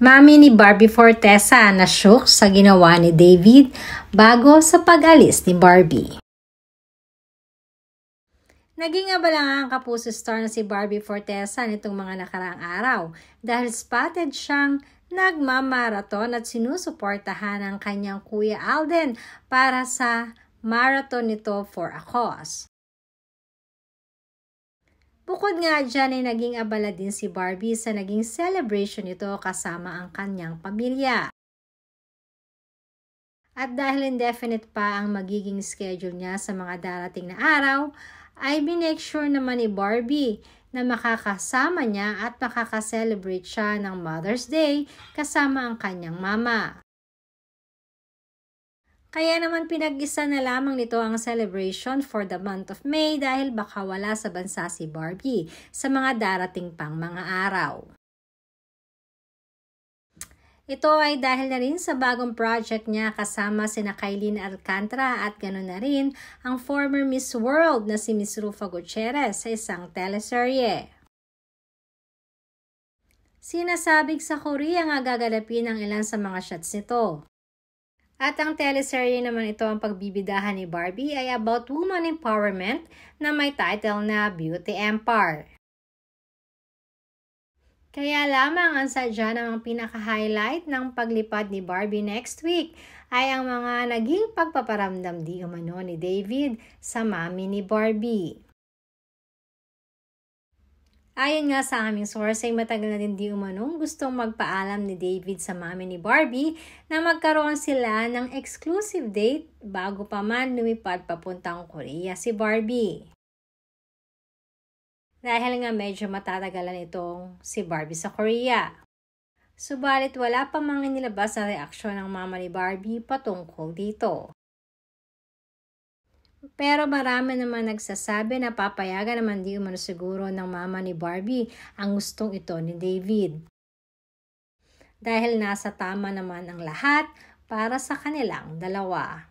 Mami ni Barbie Fortesa na shook sa ginawa ni David bago sa pag-alis ni Barbie. Naging abala ang kapuso star na si Barbie Fortesa nitong mga nakaraang araw dahil spotted siyang nagmamarathon at sinusuportahan ang kanyang kuya Alden para sa marathon nito for a cause. Bukod nga dyan ay naging abala din si Barbie sa naging celebration nito kasama ang kanyang pamilya. At dahil indefinite pa ang magiging schedule niya sa mga darating na araw, ay binake sure naman ni Barbie na makakasama niya at makakaselebrate siya ng Mother's Day kasama ang kanyang mama. Kaya naman pinag-isa na lamang nito ang celebration for the month of May dahil baka wala sa bansa si Barbie sa mga darating pang mga araw. Ito ay dahil na rin sa bagong project niya kasama sina Kailin Alcantara at ganoon na rin ang former Miss World na si Miss Rufa Gutierrez sa isang teleserye. Sinasabing sa Korea nga gaganapin ang ilan sa mga shots nito. At ang teleserye naman ito ang pagbibidahan ni Barbie ay about woman empowerment na may title na Beauty Empire. Kaya lamang ang sadya namang pinaka-highlight ng paglipad ni Barbie next week ay ang mga naging pagpaparamdam di umano ni David sa mami ni Barbie. Ayon nga sa aming source ay matagal na din di umanong gustong magpaalam ni David sa mami ni Barbie na magkaroon sila ng exclusive date bago pa man lumipad papuntang Korea si Barbie. Dahil nga medyo matatagalan itong si Barbie sa Korea. Subalit wala pa mang inilabas na reaksyon ng mama ni Barbie patungkol dito. Pero marami naman nagsasabi na papayagan naman di umano siguro ng mama ni Barbie ang gustong ito ni David. Dahil nasa tama naman ang lahat para sa kanilang dalawa.